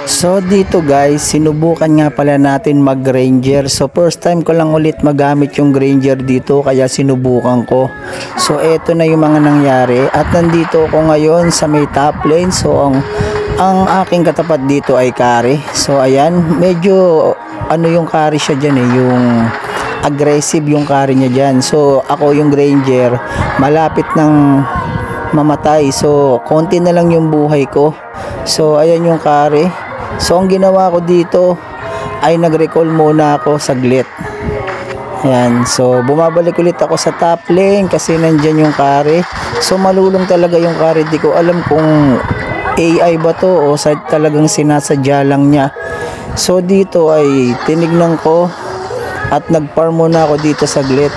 So dito guys, sinubukan nga pala natin mag Granger. So first time ko lang ulit magamit yung Granger dito, kaya sinubukan ko. So eto na yung mga nangyari at nandito ako ngayon sa may top lane. So ang aking katapat dito ay carry. So ayan, medyo ano yung carry siya dyan yung aggressive yung carry niya dyan. So ako yung Granger, malapit ng mamatay. So konti na lang yung buhay ko. So ayan yung carry. So ang ginawa ko dito ay nag-recall muna ako saglit. Ayan, so bumabalik ulit ako sa top lane kasi nandyan yung carry. So malulong talaga yung carry, di ko alam kung AI ba to o talagang sinasadya lang niya. So dito ay tinignan ko at nag-farm muna ako dito saglit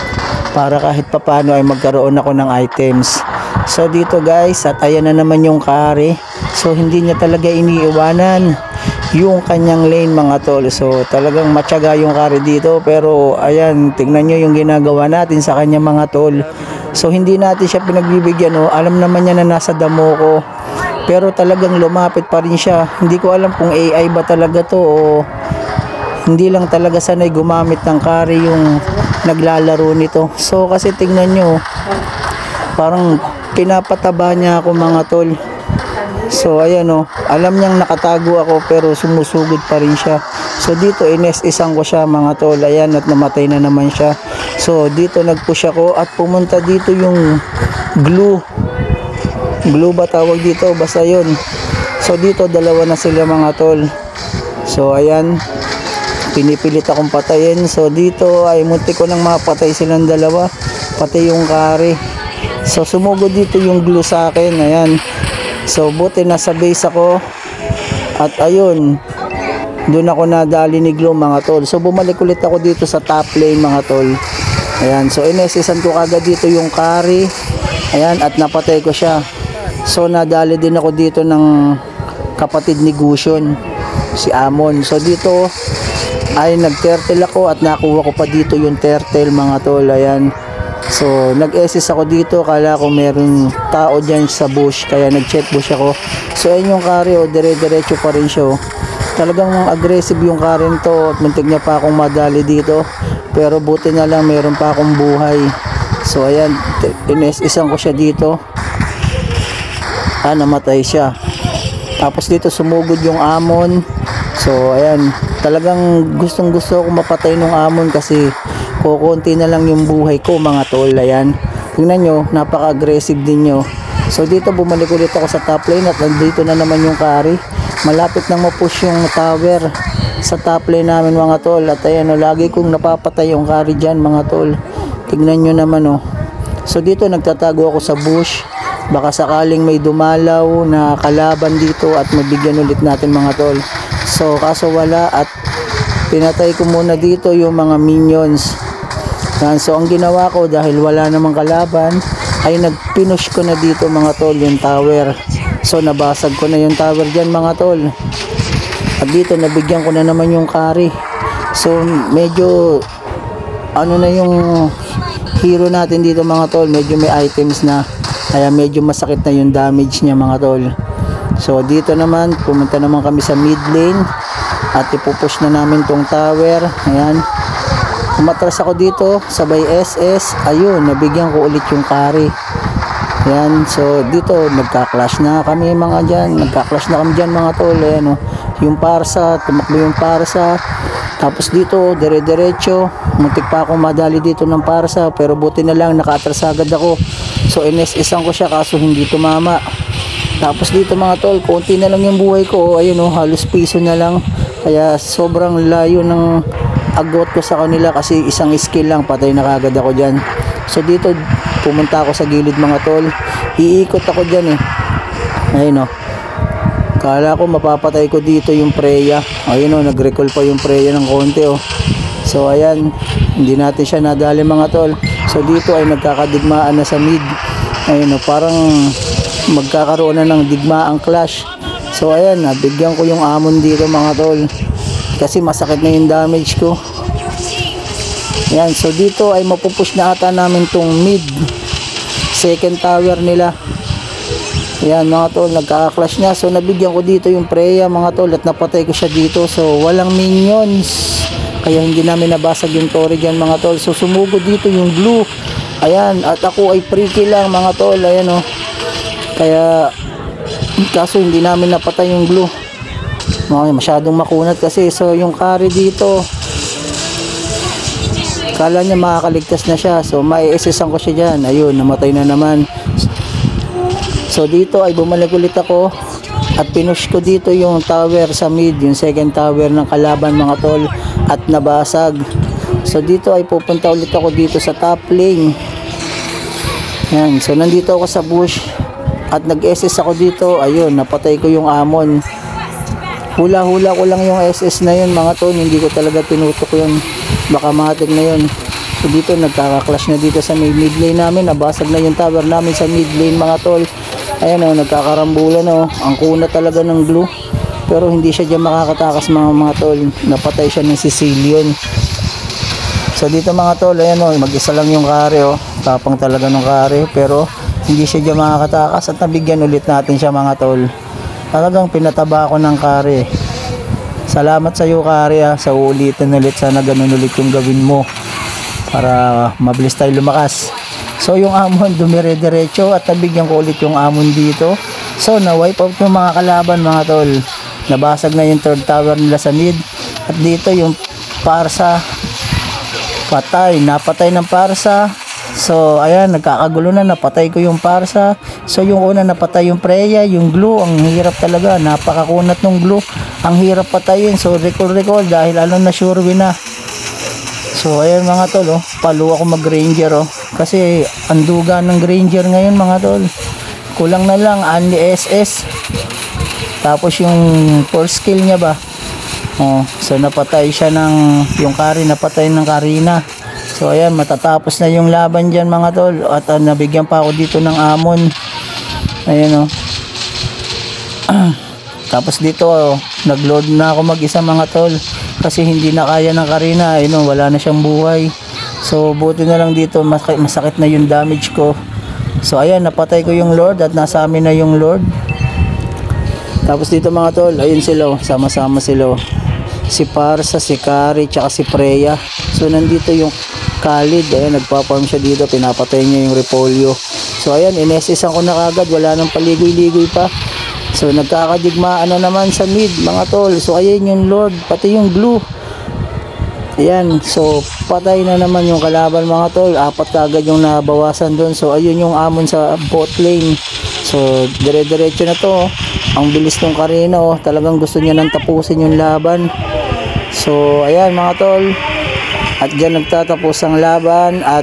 para kahit papano ay magkaroon ako ng items. So dito guys, at ayan na naman yung carry. So hindi niya talaga iniiwanan yung kanyang lane mga tol. So talagang matyaga yung carry dito, pero ayan, tingnan nyo yung ginagawa natin sa kanya mga tol. So hindi natin siya pinagbibigyan, alam naman niya na nasa damo ko, pero talagang lumapit pa rin siya. Hindi ko alam kung AI ba talaga to o hindi lang talaga sanay gumamit ng carry yung naglalaro nito. So kasi tingnan nyo, parang pinapataba niya ako mga tol. So ayan alam niyang nakatago ako pero sumusugod pa rin siya. So dito ines-isang ko siya mga tol. Ayan, at namatay na naman siya. So dito nag-push ako at pumunta dito yung glue ba tawag dito, basta yun. So dito dalawa na sila mga tol. So ayan, pinipilit akong patayin. So dito ay munti ko nang mapatay silang dalawa, pati yung carry. So sumugod dito yung glue sa akin. Ayan, so buti nasa base ako at ayun, doon ako nadali ni glue mga tol. So bumalik ulit ako dito sa top lane mga tol. Ayan, so inesisan ko kagad dito yung carry. Ayan, at napatay ko siya. So nadali din ako dito ng kapatid ni Gusion, si Amon. So dito ay nag-turtle ako at nakuha ko pa dito yung turtle mga tol. Ayan, so nag-assist ako dito, kala ko meron tao dyan sa bush, kaya nag-check bush ako. So ayun yung carry, dire-diretso pa rin siya. Talagang aggressive yung carry nito at muntik niya pa akong madali dito, pero buti na lang meron pa akong buhay. So ayan, ines-isang ko siya dito. Namatay siya. Tapos dito sumugod yung Amon. So ayan, talagang gustong gusto ko mapatay nung Amon kasi kukunti na lang yung buhay ko mga tol. Ayan, tingnan nyo, napaka-aggressive din nyo. So dito bumalik ulit ako sa top lane at nandito na naman yung carry. Malapit nang mapush yung tower sa top lane namin mga tol. At ayan lagi kong napapatay yung carry dyan mga tol. Tignan nyo naman So dito nagtatago ako sa bush, baka sakaling may dumalaw na kalaban dito at mabigyan ulit natin mga tol. So kaso wala at pinatay ko muna dito yung mga minions. So ang ginawa ko, dahil wala namang kalaban, ay nagpinush ko na dito mga tol yung tower. So nabasag ko na yung tower dyan mga tol. At dito nabigyan ko na naman yung carry. So medyo ano na yung hero natin dito mga tol, medyo may items na, kaya medyo masakit na yung damage niya mga tol. So dito naman pumunta naman kami sa mid lane at ipupush na namin tong tower. Ayan, umatras ako dito sabay SS. Ayun, nabigyan ko ulit yung carry. Ayan, so dito nagka-clash na kami mga dyan, nagka-clash na kami dyan mga tol. Ayan yung parsa, tumakbo yung parsa. Tapos dito dire-diretso, muntik pa akong madali dito ng parsa, pero buti na lang naka-atras agad ako. So ines-isang ko siya kaso hindi tumama. Tapos dito mga tol, konti na lang yung buhay ko. Ayun halos piso na lang. Kaya sobrang layo ng agot ko sa kanila kasi isang skill lang, patay na kagad ako dyan. So dito pumunta ako sa gilid mga tol, iikot ako dyan ayun kala ko mapapatay ko dito yung Freya. Ayun nag-recall pa yung Freya ng konti So ayan, hindi natin siya nadali mga tol. So dito ay nagkakadigmaan na sa mid. Ayun parang magkakaroon na ng digmaang clash. So ayan, nabigyan ko yung Amon dito mga tol kasi masakit na yung damage ko. Ayan, so dito ay mapupush na ata namin tong mid second tower nila. Ayan mga tol, nagka-clash na. So nabigyan ko dito yung Freya mga tol at napatay ko siya dito. So walang minions. Kaya hindi namin nabasag yung Tori dyan mga tol. So sumugod dito yung blue. Ayan, at ako ay free kill lang mga tol. Ayan o. Kaya kaso hindi namin napatay yung blue. Masyadong makunat kasi. So yung carry dito, kala niya makakaligtas na siya. So mai-assessan ko siya dyan. Ayun, namatay na naman. So dito ay bumalik ulit ako at pinush ko dito yung tower sa mid, yung second tower ng kalaban mga tol, at nabasag. So dito ay pupunta ulit ako dito sa top lane. Yan, so nandito ako sa bush at nag-SS ako dito. Ayun, napatay ko yung Amon. Hula-hula ko lang yung SS na yun mga tol, hindi ko talaga tinutok yun, baka matik na yun. So dito nagkaka-clash na dito sa mid lane namin, nabasag na yung tower namin sa mid lane mga tol. Ayan o, nagkakarambulan o. Ang kuna talaga ng blue. Pero hindi siya dyan makakatakas mga tol. Napatay siya ng Sicilian. So dito mga tol, ayan o, mag-isa lang yung carry o. Tapang talaga ng carry. Pero hindi siya dyan makakatakas. At nabigyan ulit natin siya mga tol. Talagang pinataba ako ng carry. Salamat sa iyo carry ha. Sa ulitin ulit. Sana ganun ulit yung gawin mo. Para mabilis tayo lumakas. So yung Amon dumire-diretso at nabigyan ko ulit yung Amon dito. So na-wipe out yung mga kalaban mga tol. Nabasag na yung third tower nila sa mid. At dito yung Parsa patay, napatay ng Parsa. So ayan, nagkakagulo na, napatay ko yung Parsa. So yung una napatay yung Freya, yung glue, ang hirap talaga, napakakunat ng glue. Ang hirap patayin. So recall dahil na sure win na. So ayan mga tol, oh, palo ako mag-ranger oh. Kasi anduga ng ranger ngayon mga tol. Kulang na lang only SS. Tapos yung first skill niya ba. Oh, so napatay siya ng yung carry, napatay ng Karina. So ayan, matatapos na yung laban diyan mga tol. At nabigyan pa ako dito ng Amon. Ayan oh. Tapos dito oh, nag-load na ako mag-isa mga tol. Kasi hindi na kaya ng Karina, ayun, wala na siyang buhay. So buti na lang dito, masakit na yung damage ko. So ayan, napatay ko yung Lord at nasa amin na yung Lord. Tapos dito mga tol, ayun sila, sama-sama sila. Si Parsa, si Kari, tsaka si Freya. So nandito yung Khalid, ayan, nagpa-farm siya dito, pinapatay niya yung Repolyo. So ayan, inesesan ko na kagad, wala nang paligoy-ligoy pa. So nagkakadigmaan na naman sa mid mga tol. So ayan yung Lord, pati yung blue. Ayan, so patay na naman yung kalaban mga tol. Apat kagad yung nabawasan doon. So ayun yung Amon sa bot lane. So dire-diretso na to. Ang bilis ng Karina oh. Talagang gusto niya nang tapusin yung laban. So ayan mga tol. At dyan nagtatapos ang laban. At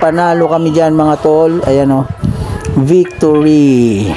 panalo kami dyan mga tol. Ayan oh. Victory.